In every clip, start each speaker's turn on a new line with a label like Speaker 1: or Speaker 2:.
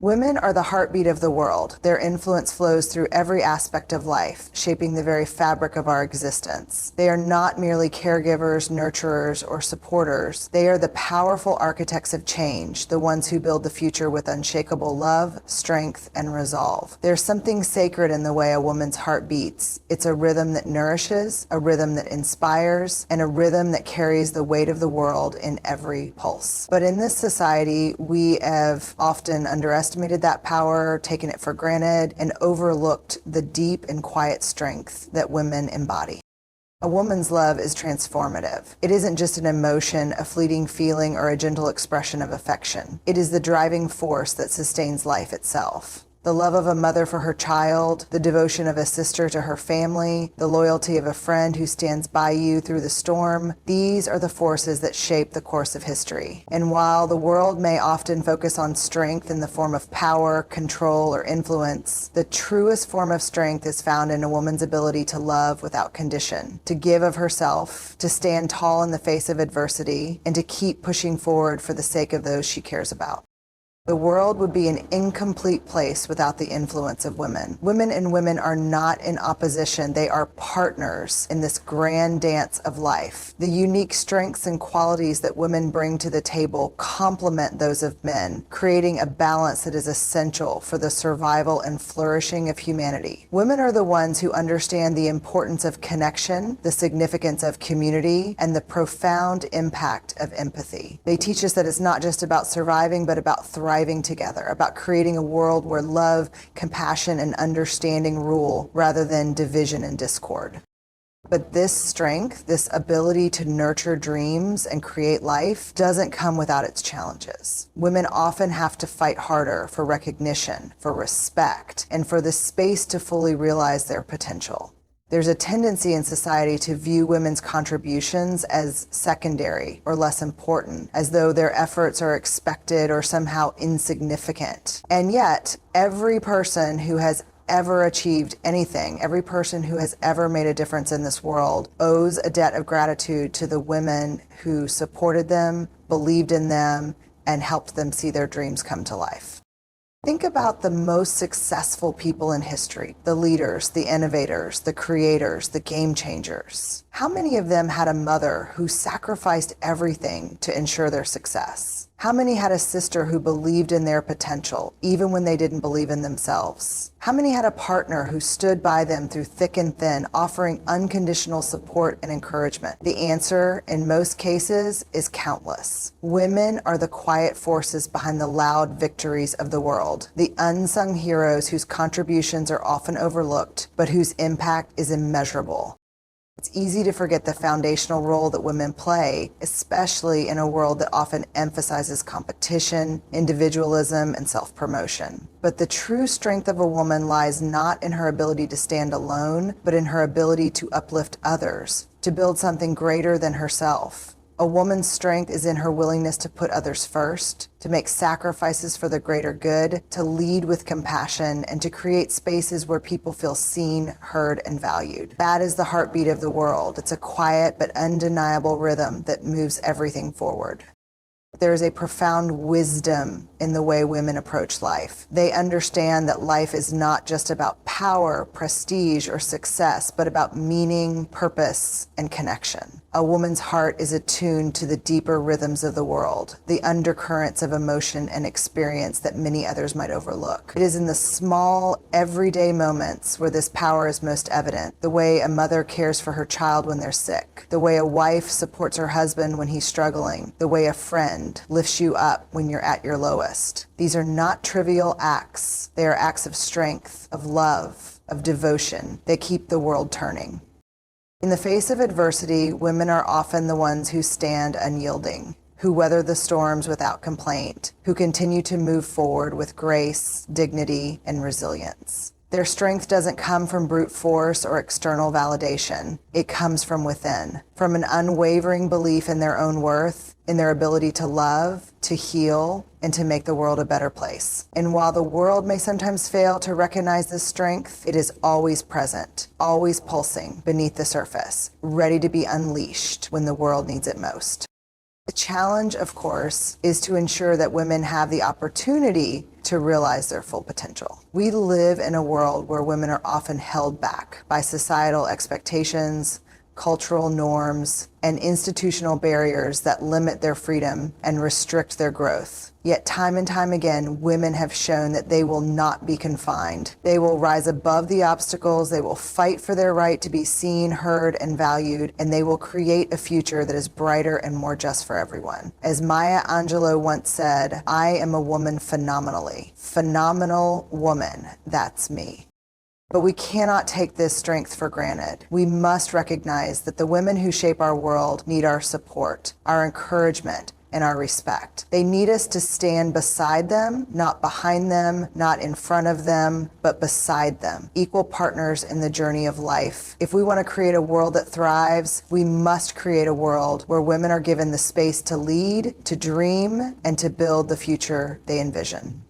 Speaker 1: Women are the heartbeat of the world. Their influence flows through every aspect of life, shaping the very fabric of our existence. They are not merely caregivers, nurturers, or supporters. They are the powerful architects of change, the ones who build the future with unshakable love, strength, and resolve. There's something sacred in the way a woman's heart beats. It's a rhythm that nourishes, a rhythm that inspires, and a rhythm that carries the weight of the world in every pulse. But in this society, we have often underestimated that power, taken it for granted, and overlooked the deep and quiet strength that women embody. A woman's love is transformative. It isn't just an emotion, a fleeting feeling, or a gentle expression of affection. It is the driving force that sustains life itself. The love of a mother for her child, the devotion of a sister to her family, the loyalty of a friend who stands by you through the storm, these are the forces that shape the course of history. And while the world may often focus on strength in the form of power, control, or influence, the truest form of strength is found in a woman's ability to love without condition, to give of herself, to stand tall in the face of adversity, and to keep pushing forward for the sake of those she cares about. The world would be an incomplete place without the influence of women. Women and women are not in opposition. They are partners in this grand dance of life. The unique strengths and qualities that women bring to the table complement those of men, creating a balance that is essential for the survival and flourishing of humanity. Women are the ones who understand the importance of connection, the significance of community, and the profound impact of empathy. They teach us that it's not just about surviving, but about thriving together, about creating a world where love, compassion, and understanding rule rather than division and discord. But this strength, this ability to nurture dreams and create life, doesn't come without its challenges. Women often have to fight harder for recognition, for respect, and for the space to fully realize their potential. There's a tendency in society to view women's contributions as secondary or less important, as though their efforts are expected or somehow insignificant. And yet, every person who has ever achieved anything, every person who has ever made a difference in this world owes a debt of gratitude to the women who supported them, believed in them, and helped them see their dreams come to life. Think about the most successful people in history, the leaders, the innovators, the creators, the game changers. How many of them had a mother who sacrificed everything to ensure their success? How many had a sister who believed in their potential, even when they didn't believe in themselves? How many had a partner who stood by them through thick and thin, offering unconditional support and encouragement? The answer, in most cases, is countless. Women are the quiet forces behind the loud victories of the world, the unsung heroes whose contributions are often overlooked, but whose impact is immeasurable. It's easy to forget the foundational role that women play, especially in a world that often emphasizes competition, individualism, and self-promotion. But the true strength of a woman lies not in her ability to stand alone, but in her ability to uplift others, to build something greater than herself. A woman's strength is in her willingness to put others first, to make sacrifices for the greater good, to lead with compassion, and to create spaces where people feel seen, heard, and valued. That is the heartbeat of the world. It's a quiet but undeniable rhythm that moves everything forward. There is a profound wisdom in the way women approach life. They understand that life is not just about power, prestige, or success, but about meaning, purpose, and connection. A woman's heart is attuned to the deeper rhythms of the world, the undercurrents of emotion and experience that many others might overlook. It is in the small, everyday moments where this power is most evident. The way a mother cares for her child when they're sick, the way a wife supports her husband when he's struggling, the way a friend lifts you up when you're at your lowest. These are not trivial acts. They are acts of strength, of love, of devotion that keep the world turning. In the face of adversity, women are often the ones who stand unyielding, who weather the storms without complaint, who continue to move forward with grace, dignity, and resilience. Their strength doesn't come from brute force or external validation. It comes from within, from an unwavering belief in their own worth, in their ability to love, to heal, and to make the world a better place. And while the world may sometimes fail to recognize this strength, it is always present, always pulsing beneath the surface, ready to be unleashed when the world needs it most. The challenge, of course, is to ensure that women have the opportunity to realize their full potential. We live in a world where women are often held back by societal expectations, cultural norms, and institutional barriers that limit their freedom and restrict their growth. Yet time and time again, women have shown that they will not be confined. They will rise above the obstacles, they will fight for their right to be seen, heard, and valued, and they will create a future that is brighter and more just for everyone. As Maya Angelou once said, "I am a woman phenomenally. Phenomenal woman, that's me." But we cannot take this strength for granted. We must recognize that the women who shape our world need our support, our encouragement, and our respect. They need us to stand beside them, not behind them, not in front of them, but beside them, equal partners in the journey of life. If we want to create a world that thrives, we must create a world where women are given the space to lead, to dream, and to build the future they envision.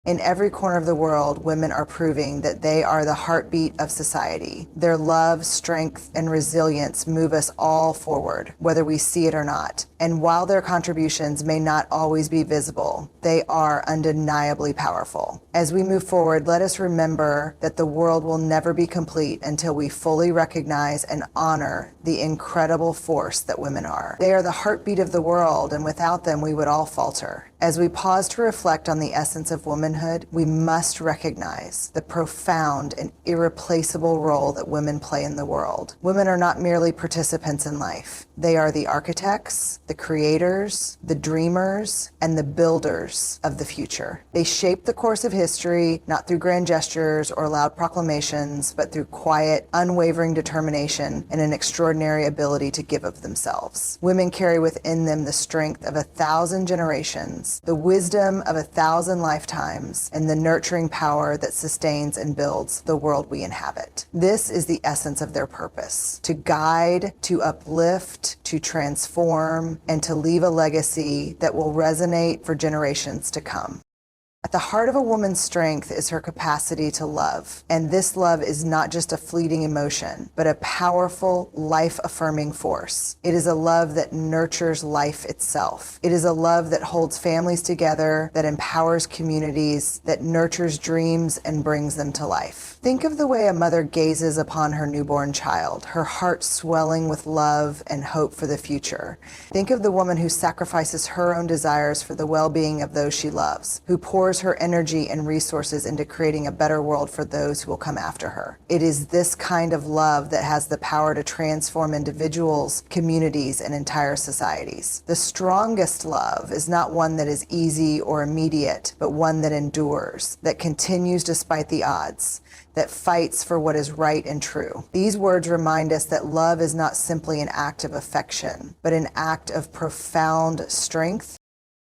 Speaker 1: In every corner of the world, women are proving that they are the heartbeat of society. Their love, strength, and resilience move us all forward, whether we see it or not. And while their contributions may not always be visible, they are undeniably powerful. As we move forward, let us remember that the world will never be complete until we fully recognize and honor the incredible force that women are. They are the heartbeat of the world, and without them, we would all falter. As we pause to reflect on the essence of womanhood, we must recognize the profound and irreplaceable role that women play in the world. Women are not merely participants in life. They are the architects, the creators, the dreamers, and the builders of the future. They shape the course of history, not through grand gestures or loud proclamations, but through quiet, unwavering determination and an extraordinary ability to give of themselves. Women carry within them the strength of 1,000 generations, the wisdom of 1,000 lifetimes, and the nurturing power that sustains and builds the world we inhabit. This is the essence of their purpose: to guide, to uplift, to transform, and to leave a legacy that will resonate for generations to come. At the heart of a woman's strength is her capacity to love. And this love is not just a fleeting emotion, but a powerful, life-affirming force. It is a love that nurtures life itself. It is a love that holds families together, that empowers communities, that nurtures dreams and brings them to life. Think of the way a mother gazes upon her newborn child, her heart swelling with love and hope for the future. Think of the woman who sacrifices her own desires for the well-being of those she loves, who pours her energy and resources into creating a better world for those who will come after her. It is this kind of love that has the power to transform individuals, communities, and entire societies. The strongest love is not one that is easy or immediate, but one that endures, that continues despite the odds, that fights for what is right and true. These words remind us that love is not simply an act of affection, but an act of profound strength.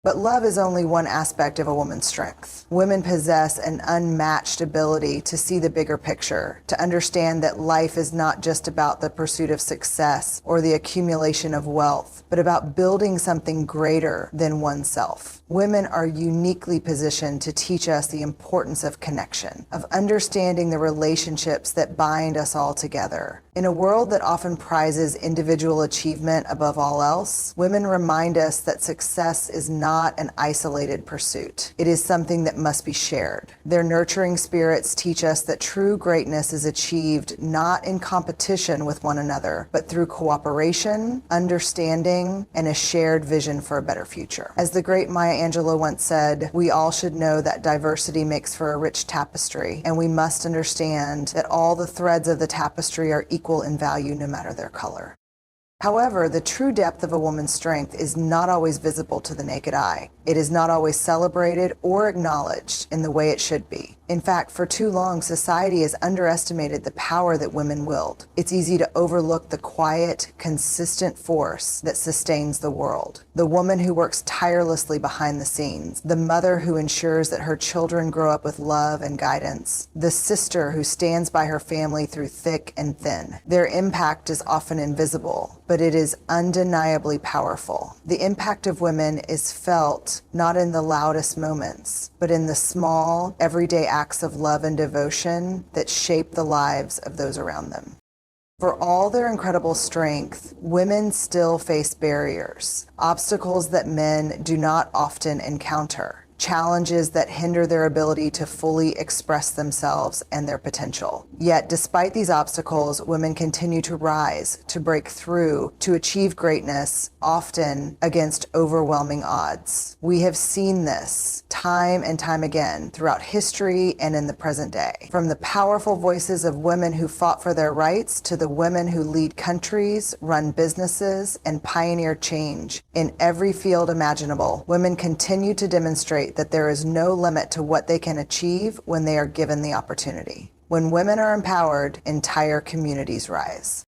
Speaker 1: But love is only one aspect of a woman's strength. Women possess an unmatched ability to see the bigger picture, to understand that life is not just about the pursuit of success or the accumulation of wealth, but about building something greater than oneself. Women are uniquely positioned to teach us the importance of connection, of understanding the relationships that bind us all together. In a world that often prizes individual achievement above all else, women remind us that success is not an isolated pursuit. It is something that must be shared. Their nurturing spirits teach us that true greatness is achieved not in competition with one another, but through cooperation, understanding, and a shared vision for a better future. As the great Maya Angelou once said, we all should know that diversity makes for a rich tapestry, and we must understand that all the threads of the tapestry are equal in value no matter their color. However, the true depth of a woman's strength is not always visible to the naked eye. It is not always celebrated or acknowledged in the way it should be. In fact, for too long, society has underestimated the power that women wield. It's easy to overlook the quiet, consistent force that sustains the world. The woman who works tirelessly behind the scenes, the mother who ensures that her children grow up with love and guidance, the sister who stands by her family through thick and thin. Their impact is often invisible, but it is undeniably powerful. The impact of women is felt not in the loudest moments, but in the small, everyday acts of love and devotion that shape the lives of those around them. For all their incredible strength, women still face barriers, obstacles that men do not often encounter, challenges that hinder their ability to fully express themselves and their potential. Yet, despite these obstacles, women continue to rise, to break through, to achieve greatness, often against overwhelming odds. We have seen this time and time again throughout history and in the present day. From the powerful voices of women who fought for their rights to the women who lead countries, run businesses, and pioneer change in every field imaginable, women continue to demonstrate that there is no limit to what they can achieve when they are given the opportunity. When women are empowered, entire communities rise.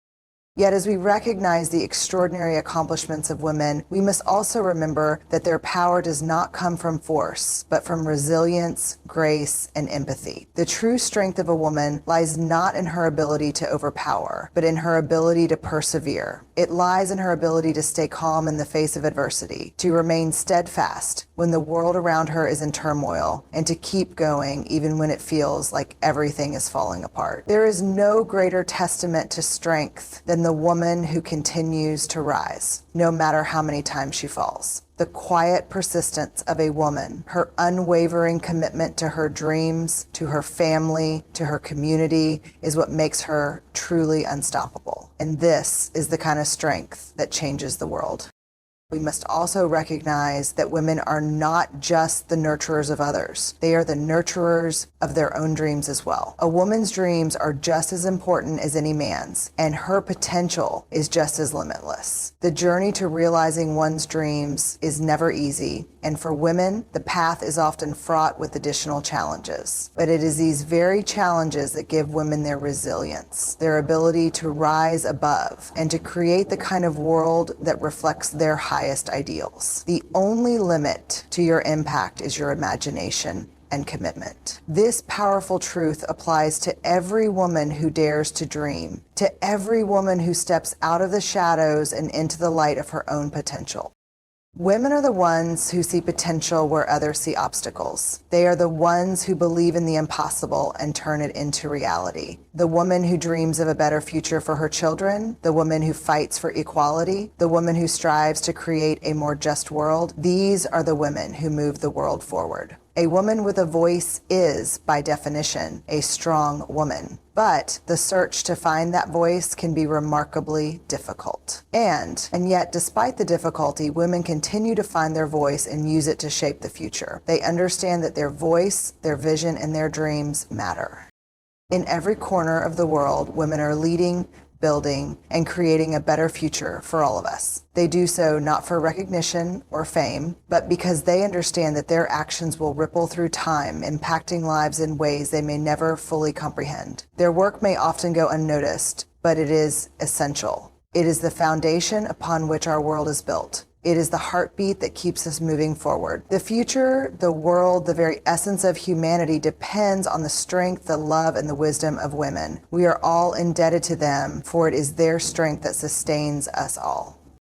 Speaker 1: Yet as we recognize the extraordinary accomplishments of women, we must also remember that their power does not come from force, but from resilience, grace, and empathy. The true strength of a woman lies not in her ability to overpower, but in her ability to persevere. It lies in her ability to stay calm in the face of adversity, to remain steadfast when the world around her is in turmoil, and to keep going even when it feels like everything is falling apart. There is no greater testament to strength than the woman who continues to rise, no matter how many times she falls. The quiet persistence of a woman, her unwavering commitment to her dreams, to her family, to her community, is what makes her truly unstoppable. And this is the kind of strength that changes the world. We must also recognize that women are not just the nurturers of others. They are the nurturers of their own dreams as well. A woman's dreams are just as important as any man's, and her potential is just as limitless. The journey to realizing one's dreams is never easy, and for women, the path is often fraught with additional challenges. But it is these very challenges that give women their resilience, their ability to rise above, and to create the kind of world that reflects their highest ideals. The only limit to your impact is your imagination and commitment. This powerful truth applies to every woman who dares to dream, to every woman who steps out of the shadows and into the light of her own potential. Women are the ones who see potential where others see obstacles. They are the ones who believe in the impossible and turn it into reality. The woman who dreams of a better future for her children, the woman who fights for equality, the woman who strives to create a more just world, these are the women who move the world forward. A woman with a voice is, by definition, a strong woman. But the search to find that voice can be remarkably difficult. And yet, despite the difficulty, women continue to find their voice and use it to shape the future. They understand that their voice, their vision, and their dreams matter. In every corner of the world, women are leading, building, and creating a better future for all of us. They do so not for recognition or fame, but because they understand that their actions will ripple through time, impacting lives in ways they may never fully comprehend. Their work may often go unnoticed, but it is essential. It is the foundation upon which our world is built. It is the heartbeat that keeps us moving forward. The future, the world, the very essence of humanity depends on the strength, the love, and the wisdom of women. We are all indebted to them, for it is their strength that sustains us all.